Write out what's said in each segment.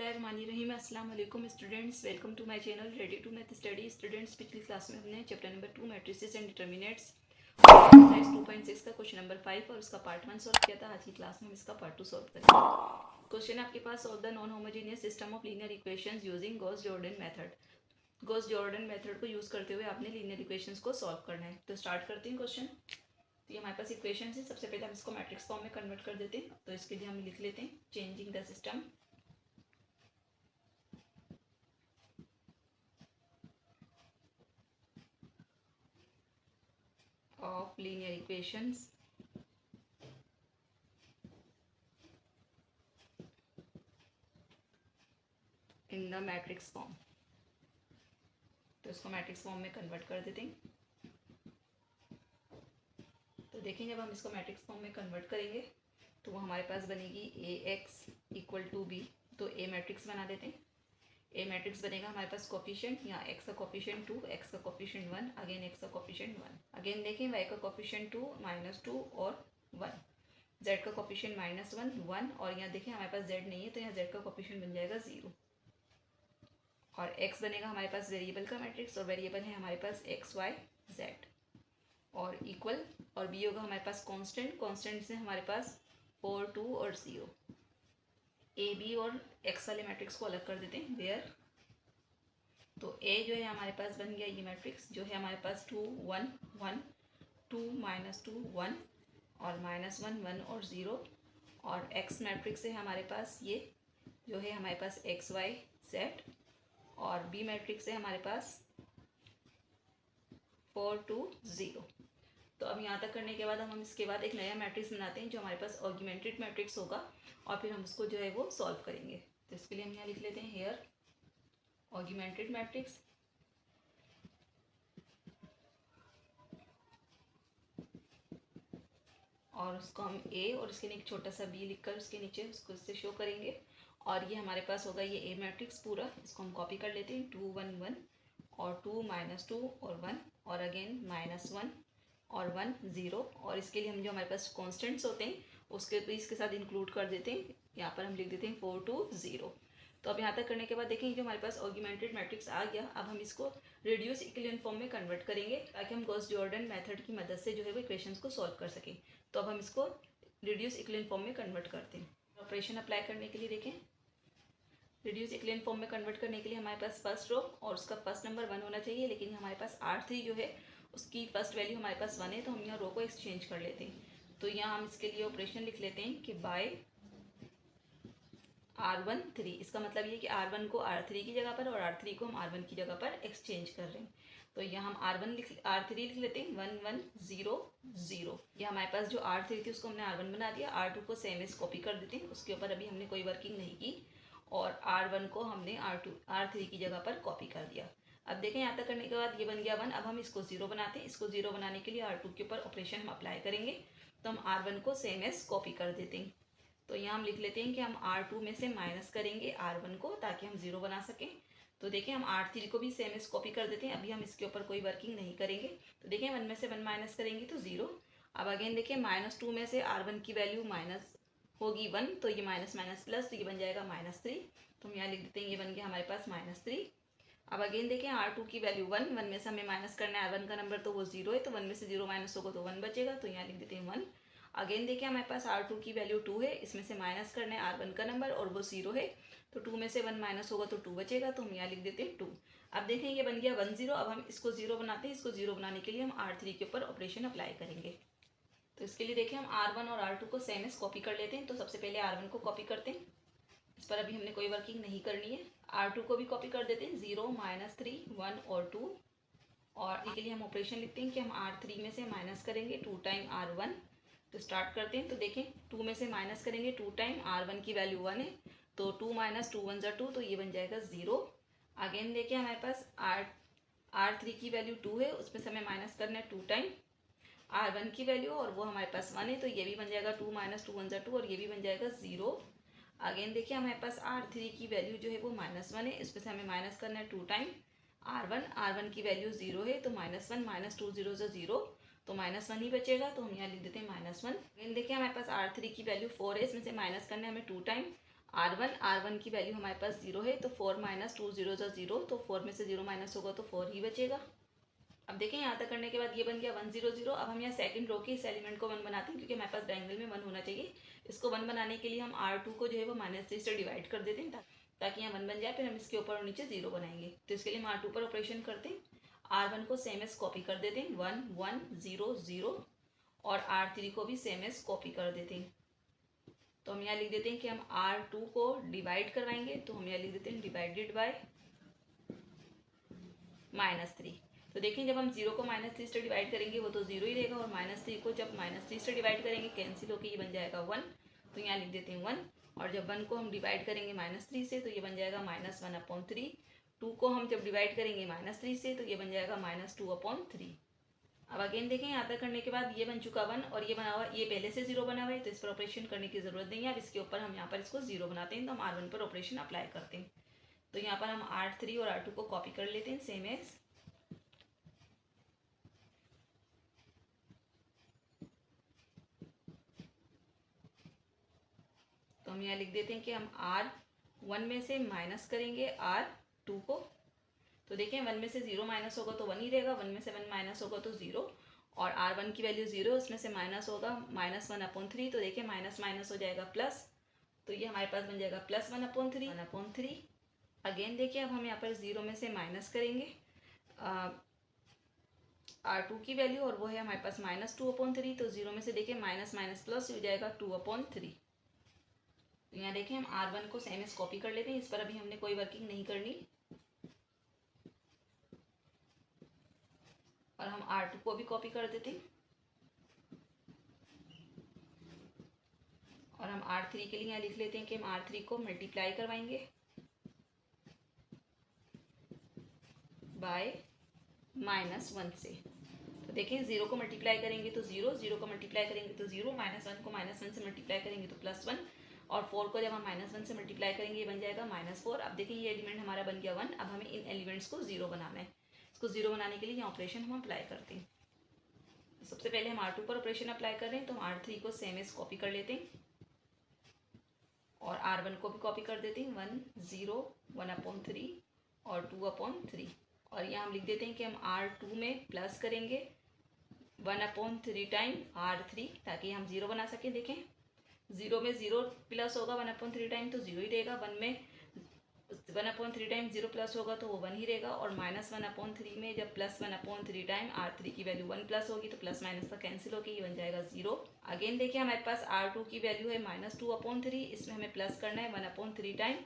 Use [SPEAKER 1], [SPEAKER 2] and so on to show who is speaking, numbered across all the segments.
[SPEAKER 1] बिस्मिल्लाहिर्रहमानिर्रहीम। अस्सलाम वालेकुम students, welcome to my channel ready to math study. Students, पिछली क्लास में हमने chapter number 2 matrices and determinants exercise 2.6 का क्वेश्चन नंबर 5 और उसका पार्ट 1 सॉल्व किया था। आज की क्लास में हम इसका पार्ट 2 सॉल्व करेंगे। क्वेश्चन आपके पास, solve the non homogeneous system of linear equations using Gauss Jordan method. Gauss Jordan method को यूज करते हुए आपने लीनियर इक्वेशंस को सॉल्व करना है। तो स्टार्ट करते हैं क्वेश्चन। तो ये हमारे पास इक्वेशन है। सबसे पहले हम इसको मैट्रिक्स फॉर्म में कन्वर्ट कर देते हैं। तो इसके लिए हम लिख लेते हैं changing the system of linear equations in the matrix form। तो इसको मैट्रिक्स फॉर्म में कन्वर्ट कर देते हैं। तो देखें, जब हम इसको मैट्रिक्स फॉर्म में कन्वर्ट करेंगे तो वो हमारे पास बनेगी ax इक्वल टू b। तो a मैट्रिक्स बना देते हैं। a मैट्रिक्स बनेगा हमारे पास कोफिशिएंट, यहाँ x का कोफिशिएंट 2, x का कोफिशिएंट 1, अगेन x का कोफिशिएंट 1। अगेन देखें, y का कोफिशिएंट 2, -2 और 1, z का कोफिशिएंट -1, 1 और यहाँ देखें हमारे पास z नहीं है तो यहाँ z का कोफिशिएंट बन जाएगा 0। और x बनेगा हमारे पास वेरिएबल का मैट्रिक्स और वेरिएबल है हमारे पास x y z और इक्वल, और b होगा हमारे पास कांस्टेंट। कांस्टेंट से हमारे पास 4 2 और 0। a b और x वाले मैट्रिक्स को अलग कर देते हैं वेयर। तो a जो है हमारे पास बन गया ये मैट्रिक्स, जो है हमारे पास 2 1 1 2 -2 1 और -1 1 और 0। और x मैट्रिक्स है हमारे पास ये, जो है हमारे पास x y z और b मैट्रिक्स है हमारे पास 4 2 0। तो अब यहाँ तक करने के बाद हम इसके बाद एक नया मैट्रिक्स बनाते हैं जो हमारे पास ऑगमेंटेड मैट्रिक्स होगा और फिर हम उसको जो है वो सॉल्व करेंगे। तो इसके लिए हम यहाँ लिख लेते हैं हेयर ऑगमेंटेड मैट्रिक्स। और उसको हम a और उसके नीचे छोटा सा b लिखकर उसके नीचे उसको इससे शो करेंगे। और ये हमारे पास होगा ये a मैट्रिक्स पूरा। इसको हम कॉपी कर लेते हैं, 2 1 1 और 2 -2 और 1 और अगेन -1 और 1 0। और इसके लिए हम जो हमारे पास कॉन्स्टेंट्स होते हैं उसके भी इसके साथ इंक्लूड कर देते हैं। यहाँ पर हम लिख देते हैं 4 2 0। तो अब यहाँ तक करने के बाद देखें, जो हमारे पास ऑगमेंटेड मैट्रिक्स आ गया, अब हम इसको रिड्यूस इक्विवेलेंट फॉर्म में कन्वर्ट करेंगे ताकि हम गॉस-जॉर्डन मेथड की मदद से जो है वो इक्वेशंस को सॉल्व कर सकें। तो अब हम इसको रिड्यूस इक्विवेलेंट फॉर्म में कन्वर्ट करते हैं। ऑपरेशन अप्लाई करने के लिए देखें, रिड्यूस इक्विवेलेंट फॉर्म में कन्वर्ट करने के लिए हमारे पास फर्स्ट रो और उसका फर्स्ट नंबर 1 होना चाहिए, लेकिन हमारे पास R3 जो है उसकी फर्स्ट वैल्यू हमारे पास 1 है, तो हम यहाँ रो को एक्सचेंज कर लेते हैं। तो यहाँ हम इसके लिए ऑपरेशन लिख लेते हैं कि बाय R1 3। इसका मतलब ये कि R1 को R3 की जगह पर और R3 को हम R1 की जगह पर एक्सचेंज कर रहे हैं। तो यहाँ हम R3 लिख लेते हैं 1 1 0 0। ये हमारे पास जो R3 थी उसको हमने R1 बना दिया। R2 को सेम एज कॉपी कर देते हैं, उसके ऊपर अभी हमने कोई वर्किंग नहीं की। और R1 को हमने R3 की जगह पर कॉपी कर दिया। अब देखें, यहाँ तक करने के बाद ये बन गया 1। अब हम इसको 0 बनाते हैं। इसको 0 बनाने के लिए R2 के ऊपर ऑपरेशन हम अप्लाई करेंगे। तो हम R1 को सेम एज कॉपी कर देते हैं। तो यहाँ हम लिख लेते हैं कि हम R2 में से माइनस करेंगे R1 को ताकि हम 0 बना सकें। तो देखें, हम R3 को भी सेम एज कॉपी कर देते हैं। अभी हम इसके ऊपर कोई वर्किंग नहीं करेंगे। तो देखें, 1 में से 1 माइनस करेंगे तो 0। अब अगेन देखें, -2 में से R1 की वैल्यू माइनस होगी 1, तो ये माइनस माइनस प्लस, तो ये बन जाएगा -3। तो हम यहाँ लिख देते हैं ये बन गया हमारे पास -3। अब अगेन देखें, R2 की वैल्यू 1 में से हमें माइनस करना है। R1 का नंबर तो वो 0 है, तो 1 में से 0 माइनस होगा तो 1 बचेगा, तो यहाँ लिख देते हैं 1। अगेन देखिए, हमारे पास R2 की वैल्यू 2 है, इसमें से माइनस करना है R1 का नंबर और वो 0 है, तो 2 में से 1 माइनस होगा तो 2 बचेगा, तो हम यहाँ लिख देते हैं 2। अब देखें, ये बन गया 1 0। अब हम इसको 0 बनाते हैं। इसको 0 बनाने के लिए हम R3 के ऊपर ऑपरेशन अप्लाई करेंगे। तो इसके लिए देखिए, हम R1 और R2 को सेम एज कॉपी कर लेते हैं। तो सबसे पहले R1 को कॉपी करते हैं। इस पर अभी हमने कोई वर्किंग नहीं करनी है। R2 को भी कॉपी कर देते हैं, 0 -3 1 और 2। और इसके लिए हम ऑपरेशन लिखते हैं कि हम R3 में से माइनस करेंगे 2 टाइम R1। तो स्टार्ट करते हैं। तो देखें, 2 में से माइनस करेंगे 2 टाइम R1 की वैल्यू 1 है, तो 2 - 2 1 2, तो ये बन जाएगा 0। अगेन देखिए, हमारे पास R3 की वैल्यू 2 है, उसमें से हमें माइनस करना है 2 टाइम R1 की वैल्यू और वो हमारे पास 1 है, तो ये भी बन जाएगा 2 - 2 1 2 और ये भी बन जाएगा 0। अगेन देखिए, हमारे पास R3 की वैल्यू जो है वो -1 है, इसमें से हमें माइनस करना है 2 टाइम R1 की वैल्यू 0 है, तो -1 - 2 0 0, तो -1 ही बचेगा, तो हम यहाँ लिख देते हैं -1। अगेन देखिए, हमारे पास R3 की वैल्यू 4 है, इसमें से माइनस करना है हमें 2 टाइम R1 की वैल्यू हमारे पास 0 है, तो 4 माइनस 2 0 जो 0, तो 4 में से 0 माइनस होगा तो 4 ही बचेगा। अब देखें यहाँ तक करने के बाद ये बन गया 1 0 0। अब हम यहाँ सेकंड रो के इस एलिमेंट को 1 बनाते हैं, क्योंकि हमारे पास डायंगल में 1 होना चाहिए। इसको 1 बनाने के लिए हम R2 को जो है वो -3 से डिवाइड कर देते हैं, ताकि यहाँ 1 बन जाए। फिर हम इसके ऊपर और नीचे 0 बनाएंगे। तो इसके लिए हम R2 पर ऑपरेशन करते हैं। R1 को सेम एस कॉपी कर देते हैं, 1 1 0 0, और R3 को भी सेम एस कॉपी कर देते हैं। तो हम यहाँ लिख देते हैं कि हम R2 को डिवाइड करवाएंगे, तो हम यहाँ लिख देते हैं डिवाइडेड बाय -3। तो देखें जब हम 0 को -3 से डिवाइड करेंगे वो तो 0 ही रहेगा, और -3 को जब -3 से डिवाइड करेंगे कैंसिल होकर ये बन जाएगा 1। तो यहाँ लिख देते हैं 1। और जब 1 को हम डिवाइड करेंगे -3 से तो ये बन जाएगा -1/3। 2 को हम जब डिवाइड करेंगे -3 से तो ये बन जाएगा -2/3। अब अगेन देखें यहाँ तक करने के बाद ये बन चुका 1, और ये बना हुआ, ये पहले से 0 बना हुआ है, तो इस पर ऑपरेशन करने की जरूरत नहीं है। अब इसके ऊपर हम यहाँ पर इसको 0 बनाते हैं, तो हम R1 पर ऑपरेशन अप्लाई करते हैं। तो यहाँ पर हम R3 और R2 को कॉपी कर लेते हैं सेम एज। तो हम यहाँ लिख देते हैं कि हम R1 में से माइनस करेंगे R2 को। तो देखें 1 में से 0 माइनस होगा तो 1 ही रहेगा, 1 में से 1 माइनस होगा तो 0, और R1 की वैल्यू 0, उसमें से माइनस होगा -1/3। तो देखिए माइनस माइनस हो जाएगा प्लस, तो ये हमारे पास बन जाएगा +1/3। अगेन देखिए अब हम यहाँ पर 0 में से माइनस करेंगे R2 की वैल्यू, और वो है हमारे पास -2/3। तो 0 में से देखिए माइनस माइनस प्लस हो जाएगा 2/3। तो यहाँ देखें हम R1 को सेम एस कॉपी कर लेते हैं, इस पर अभी हमने कोई वर्किंग नहीं करनी। और हम R2 को भी कॉपी कर देते हैं, और हम R3 के लिए यहाँ लिख लेते हैं कि हम R3 को मल्टीप्लाई करवाएंगे बाय -1 से। तो देखें 0 को मल्टीप्लाई करेंगे तो 0, 0 को मल्टीप्लाई करेंगे तो 0, -1 को -1 से मल्टीप्लाई करेंगे तो +1, और 4 को जब हम -1 से मल्टीप्लाई करेंगे ये बन जाएगा -4। अब देखिए ये एलिमेंट हमारा बन गया 1। अब हमें इन एलिमेंट्स को 0 बनाना है। इसको 0 बनाने के लिए ये ऑपरेशन हम अप्लाई करते हैं। सबसे पहले हम R2 पर ऑपरेशन अप्लाई कर रहे हैं, तो हम R3 को सेम एस कॉपी कर लेते हैं, और R1 को भी कॉपी कर देते हैं, 1 0 1/3 और 2/3। और यहाँ हम लिख देते हैं कि हम R2 में प्लस करेंगे 1/3 टाइम R3, ताकि हम 0 बना सकें। देखें 0 में 0 प्लस होगा 1/3 टाइम तो 0 ही रहेगा, 1 में 1/3 टाइम 0 प्लस होगा तो वो 1 ही रहेगा, और -1/3 में जब +1/3 टाइम R3 की वैल्यू 1 प्लस होगी तो प्लस माइनस का कैंसिल होगी, ये बन जाएगा 0। अगेन देखिए हमारे पास R2 की वैल्यू है -2/3, इसमें हमें प्लस करना है 1/3 टाइम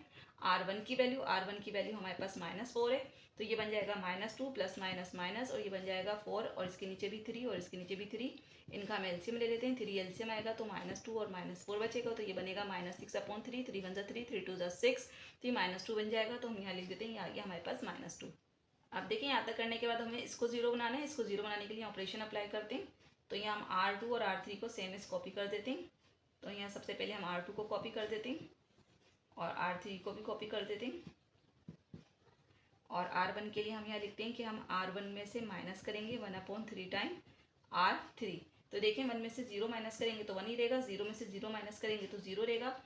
[SPEAKER 1] R1 की वैल्यू। R1 की वैल्यू हमारे पास -4 है, तो ये बन जाएगा -2 प्लस माइनस माइनस, और ये बन जाएगा 4, और इसके नीचे भी 3 और इसके नीचे भी 3। इनका हम एलसीएम ले लेते हैं, 3 एलसीएम आएगा तो -2 और -4 बचेगा, तो ये बनेगा -6/3, 3 1 3, 3 2 6, तो ये -2 बन जाएगा। तो हम यहाँ लिख देते हैं, ये आ गया हमारे पास -2। अब देखिए यहाँ तक करने के बाद हमें इसको 0 बनाना है। इसको 0 बनाने के लिए ऑपरेशन अप्लाई करते हैं, तो यहाँ हम R2 और R3 को सेम एस कॉपी कर देते हैं। तो यहाँ सबसे पहले हम R2 को कॉपी कर देते हैं, और R3 को भी कॉपी कर देते हैं, और R1 के लिए हम यहाँ लिखते हैं कि हम R1 में से माइनस करेंगे 1/3 टाइम R3। तो देखिए 1 में से 0 माइनस करेंगे तो 1 ही रहेगा, 0 में से 0 माइनस करेंगे तो 0 रहेगा,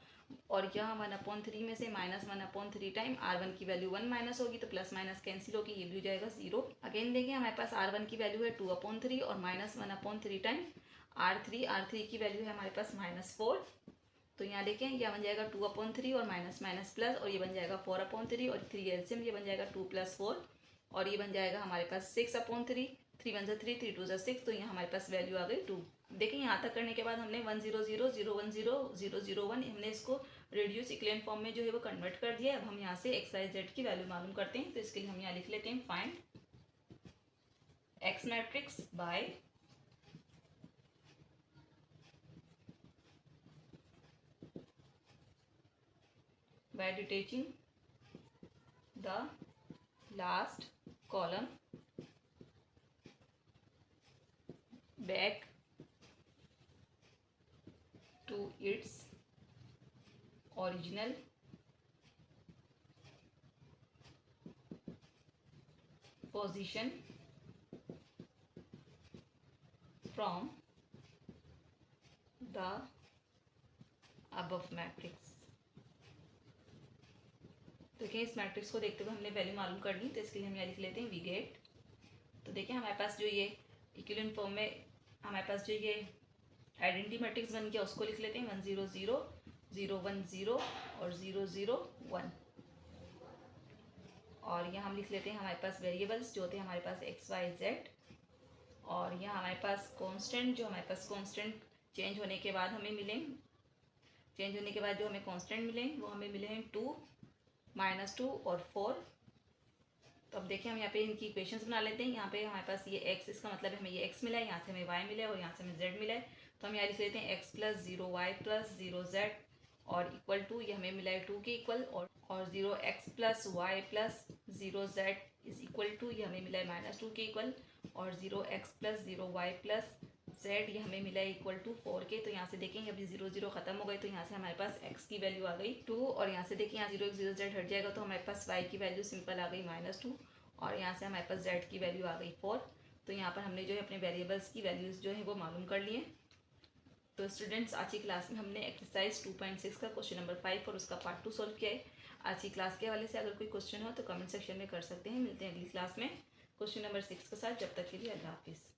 [SPEAKER 1] और यहाँ 1/3 में से -1/3 टाइम R1 की वैल्यू 1 माइनस होगी तो प्लस माइनस कैंसिल होगी, ये भी हो जाएगा 0। अगेन देखिए हमारे पास R1 की वैल्यू है 2/3 और -1/3 टाइम R3 की वैल्यू है हमारे पास -4। तो यहाँ देखें यह बन जाएगा 2/3 और माइनस माइनस प्लस, और ये बन जाएगा 4/3, और 3 एलसीएम, ये बन जाएगा 2 + 4, और ये बन जाएगा हमारे पास 6/3, 3 1 3, 3 2 6। तो यहाँ हमारे पास वैल्यू आ गई 2। देखिए यहाँ तक करने के बाद हमने 1 0 0 0 1 0 0 0 1 हमने इसको रिड्यूस इक्विवेलेंट फॉर्म में जो है वो कन्वर्ट कर दिया। अब हम यहाँ से एक्स वाई जेड की वैल्यू मालूम करते हैं, तो इसके लिए हम यहाँ लिख लेते हैं find x matrix by detaching the last column back to its original position from the above matrix। देखिए इस मैट्रिक्स को देखते हुए हमने वैल्यू मालूम करनी, तो इसके लिए हम यहाँ लिख लेते हैं वी गेट। तो देखिए हमारे पास जो ये इक्विवेलेंट फॉर्म में हमारे पास जो ये आइडेंटिटी मैट्रिक्स बन गया उसको लिख लेते हैं 1 0 0 0 1 0 और 0 0 1। और यहाँ हम लिख लेते हैं हमारे पास वेरिएबल्स जो थे हमारे पास एक्स वाई जेड, और यहाँ हमारे पास कांस्टेंट जो हमारे पास कांस्टेंट चेंज होने के बाद हमें मिले, चेंज होने के बाद जो हमें कांस्टेंट मिले वो हमें मिले हैं 2, -2 और 4। तो अब देखिए हम यहाँ पे इनकी इक्वेशंस बना लेते हैं। यहाँ पे हमारे पास ये x, इसका मतलब हमें ये x मिला है, यहाँ से हमें y मिला है और यहाँ से हमें z मिला है। तो हम यहाँ लिख लेते हैं x + 0y + 0z और इक्वल टू ये हमें मिला है 2 के इक्वल, और 0x + y + 0z is equal to ये हमें मिला है -2 के इक्वल, और 0x + 0y + z ये हमें मिला है इक्वल टू 4 के। तो यहाँ से देखेंगे अभी 0 0 खत्म हो गए, तो यहाँ से हमारे पास x की वैल्यू आ गई 2, और यहाँ से देखिए यहाँ 0 0 z हट जाएगा तो हमारे पास y की वैल्यू सिंपल आ गई -2, और यहाँ से हमारे पास z की वैल्यू आ गई 4। तो यहाँ पर हमने जो है अपने वेरिएबल्स की वैल्यूज़ जो है वो मालूम कर लिए। तो स्टूडेंट्स आज की क्लास में हमने एक्सरसाइज 2.6 का क्वेश्चन नंबर 5 और उसका पार्ट 2 सॉल्व किया है। आज की क्लास के हवाले से अगर कोई क्वेश्चन हो तो कमेंट सेक्शन में कर सकते हैं। मिलते हैं अगली क्लास में क्वेश्चन नंबर 6 के साथ। जब तक के लिए अल्लाह हाफिज़।